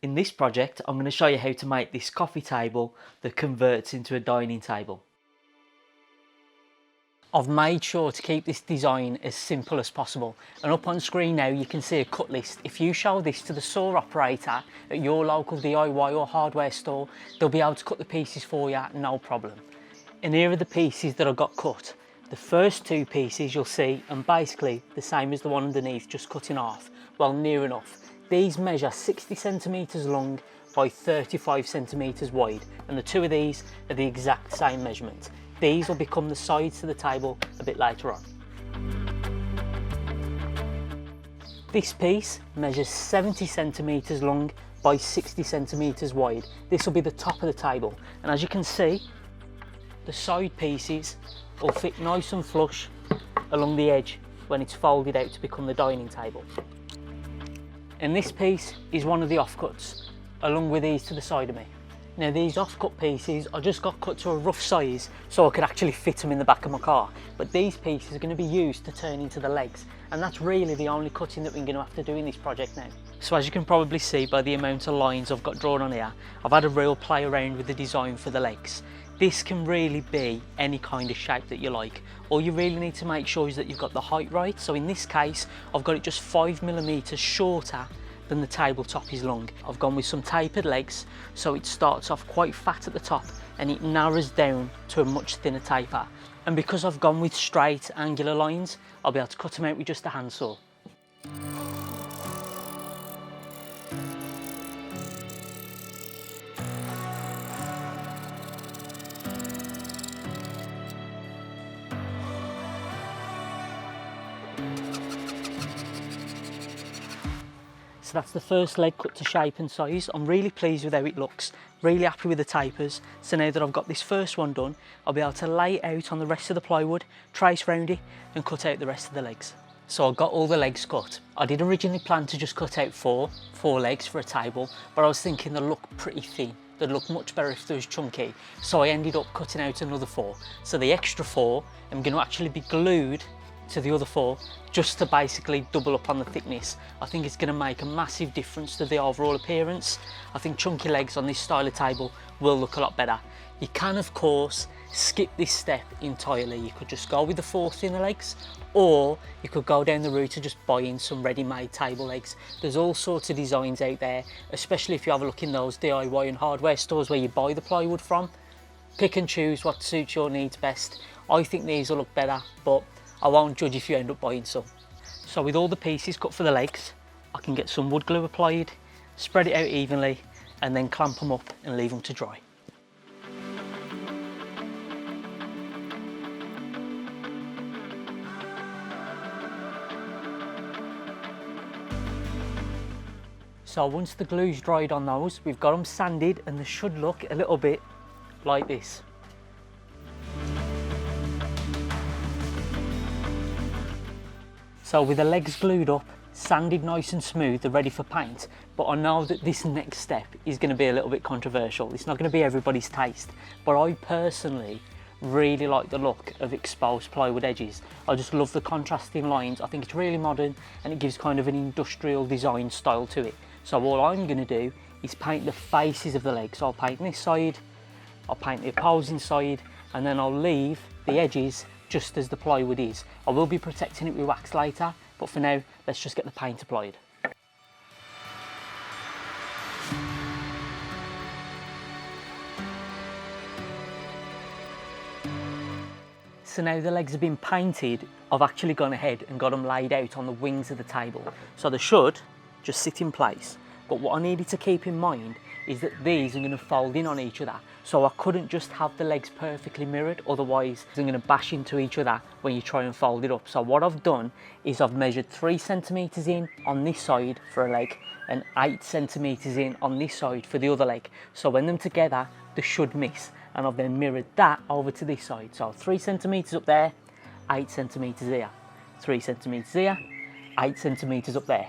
In this project, I'm going to show you how to make this coffee table that converts into a dining table. I've made sure to keep this design as simple as possible, and up on screen now you can see a cut list. If you show this to the saw operator at your local DIY or hardware store, they'll be able to cut the pieces for you, no problem. And here are the pieces that I got cut. The first two pieces you'll see are basically the same as the one underneath, just cut in half, well, near enough. These measure 60 centimetres long by 35 centimetres wide, and the two of these are the exact same measurement. These will become the sides to the table a bit later on. This piece measures 70 centimetres long by 60 centimetres wide. This will be the top of the table, and as you can see, the side pieces will fit nice and flush along the edge when it's folded out to become the dining table. And this piece is one of the offcuts, along with these to the side of me. Now these offcut pieces I just got cut to a rough size so I could actually fit them in the back of my car, but these pieces are going to be used to turn into the legs, and that's really the only cutting that we're going to have to do in this project now. So as you can probably see by the amount of lines I've got drawn on here, I've had a real play around with the design for the legs. This can really be any kind of shape that you like. All you really need to make sure is that you've got the height right. So in this case, I've got it just 5mm shorter than the tabletop is long. I've gone with some tapered legs, so it starts off quite fat at the top and it narrows down to a much thinner taper. And because I've gone with straight angular lines, I'll be able to cut them out with just a handsaw. So that's the first leg cut to shape and size. I'm really pleased with how it looks, really happy with the tapers. So now that I've got this first one done, I'll be able to lay it out on the rest of the plywood, trace round it and cut out the rest of the legs. So I got all the legs cut. I did originally plan to just cut out four legs for a table, but I was thinking they'll look pretty thin. They'd look much better if they was chunky. So I ended up cutting out another 4. So the extra 4 I'm going to actually be glued to the other 4 just to basically double up on the thickness. I think it's going to make a massive difference to the overall appearance. I think chunky legs on this style of table will look a lot better. You can of course skip this step entirely. You could just go with the 4 thinner legs, or you could go down the route of just buying some ready-made table legs. There's all sorts of designs out there, especially if you have a look in those DIY and hardware stores where you buy the plywood from. Pick and choose what suits your needs best. I think these will look better, but I won't judge if you end up buying some. So with all the pieces cut for the legs, I can get some wood glue applied, spread it out evenly, and then clamp them up and leave them to dry. So once the glue's dried on those, we've got them sanded and they should look a little bit like this. So with the legs glued up, sanded nice and smooth, they're ready for paint. But I know that this next step is going to be a little bit controversial. It's not going to be everybody's taste, but I personally really like the look of exposed plywood edges. I just love the contrasting lines. I think it's really modern and it gives kind of an industrial design style to it. So all I'm going to do is paint the faces of the legs. So I'll paint this side, I'll paint the opposing side, and then I'll leave the edges just as the plywood is. I will be protecting it with wax later, but for now, let's just get the paint applied. So now the legs have been painted, I've actually gone ahead and got them laid out on the wings of the table. So they should just sit in place. But what I needed to keep in mind is that these are going to fold in on each other. So I couldn't just have the legs perfectly mirrored, otherwise they're going to bash into each other when you try and fold it up. So what I've done is I've measured 3 centimetres in on this side for a leg and 8 centimetres in on this side for the other leg. So when them together, they should miss. And I've then mirrored that over to this side. So 3 centimetres up there, 8 centimetres here, 3 centimetres here, 8 centimetres up there.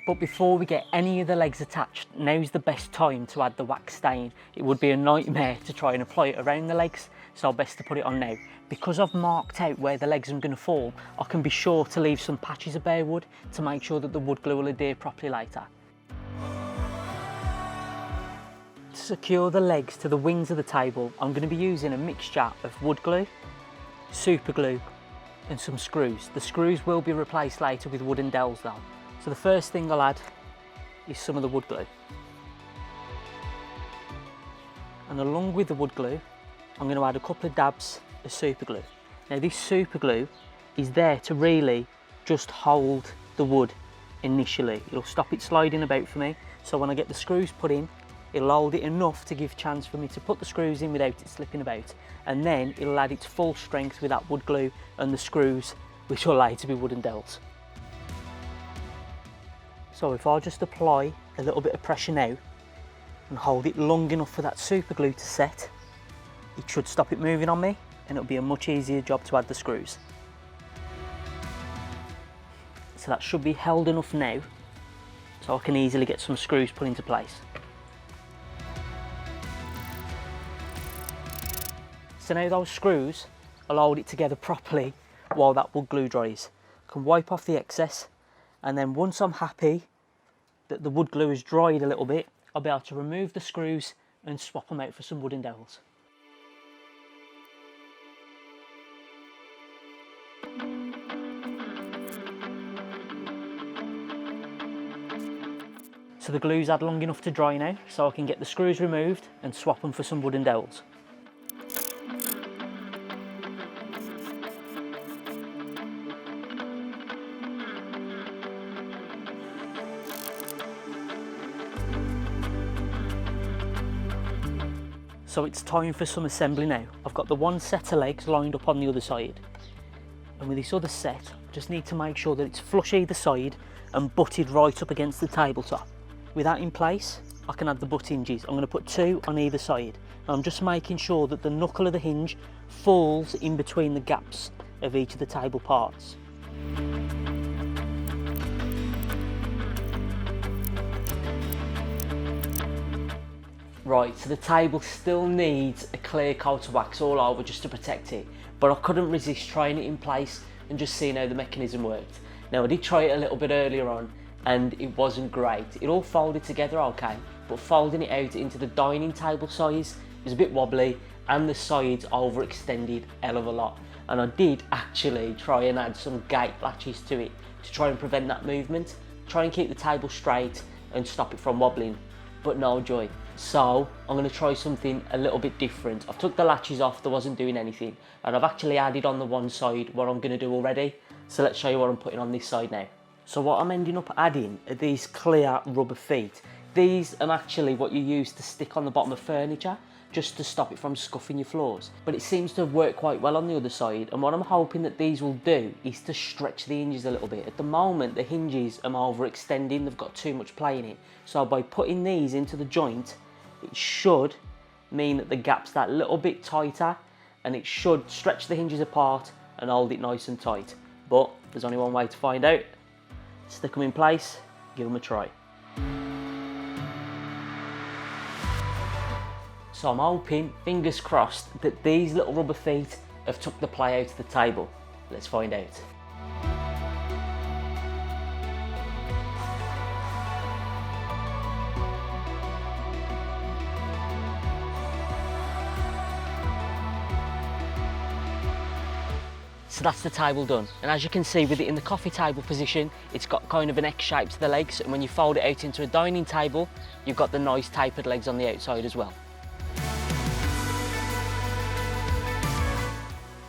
But before we get any of the legs attached, now's the best time to add the wax stain. It would be a nightmare to try and apply it around the legs, so best to put it on now. Because I've marked out where the legs are going to fall, I can be sure to leave some patches of bare wood to make sure that the wood glue will adhere properly later. To secure the legs to the wings of the table, I'm going to be using a mixture of wood glue, super glue and some screws. The screws will be replaced later with wooden dowels though. So the first thing I'll add is some of the wood glue. And along with the wood glue, I'm going to add a couple of dabs of super glue. Now this super glue is there to really just hold the wood initially. It'll stop it sliding about for me, so when I get the screws put in, it'll hold it enough to give chance for me to put the screws in without it slipping about, and then it'll add its full strength with that wood glue and the screws, which will later be wooden dowels. So if I just apply a little bit of pressure now and hold it long enough for that super glue to set, it should stop it moving on me, and it'll be a much easier job to add the screws. So that should be held enough now so I can easily get some screws put into place. So now those screws will hold it together properly while that wood glue dries. I can wipe off the excess, and then once I'm happy that the wood glue has dried a little bit, I'll be able to remove the screws and swap them out for some wooden dowels. So the glue's had long enough to dry now, so I can get the screws removed and swap them for some wooden dowels. So it's time for some assembly now. I've got the one set of legs lined up on the other side. And with this other set, I just need to make sure that it's flush either side and butted right up against the tabletop. With that in place, I can add the butt hinges. I'm going to put 2 on either side. And I'm just making sure that the knuckle of the hinge falls in between the gaps of each of the table parts. Right, so the table still needs a clear coat of wax all over just to protect it, but I couldn't resist trying it in place and just seeing how the mechanism worked. Now I did try it a little bit earlier on and it wasn't great. It all folded together okay, but folding it out into the dining table size was a bit wobbly and the sides overextended a hell of a lot. And I did actually try and add some gate latches to it to try and prevent that movement, try and keep the table straight and stop it from wobbling, but no joy. So I'm going to try something a little bit different. I've took the latches off, there wasn't doing anything, and I've actually added on the one side what I'm going to do already. So let's show you what I'm putting on this side now. So what I'm ending up adding are these clear rubber feet. These are actually what you use to stick on the bottom of furniture, just to stop it from scuffing your floors. But it seems to work quite well on the other side, and what I'm hoping that these will do is to stretch the hinges a little bit. At the moment, the hinges are overextending, they've got too much play in it. So by putting these into the joint, it should mean that the gap's that little bit tighter, and it should stretch the hinges apart and hold it nice and tight. But there's only one way to find out. Stick them in place, give them a try. So I'm hoping, fingers crossed, that these little rubber feet have took the play out of the table. Let's find out. So that's the table done, and as you can see with it in the coffee table position, it's got kind of an X shape to the legs, and when you fold it out into a dining table, you've got the nice tapered legs on the outside as well.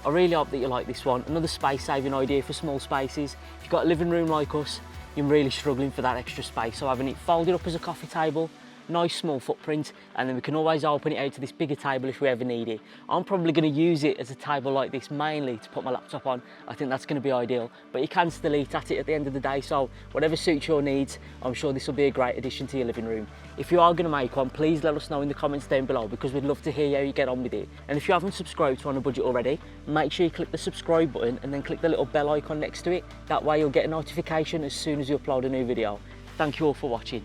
I really hope that you like this one. Another space saving idea for small spaces. If you've got a living room like us, you're really struggling for that extra space, so having it folded up as a coffee table, nice small footprint, and then we can always open it out to this bigger table if we ever need it. I'm probably going to use it as a table like this mainly to put my laptop on. I think that's going to be ideal, but you can still eat at it at the end of the day, so whatever suits your needs, I'm sure this will be a great addition to your living room. If you are going to make one, please let us know in the comments down below, because we'd love to hear how you get on with it. And if you haven't subscribed to On a Budget already, make sure you click the subscribe button and then click the little bell icon next to it. That way you'll get a notification as soon as you upload a new video. Thank you all for watching.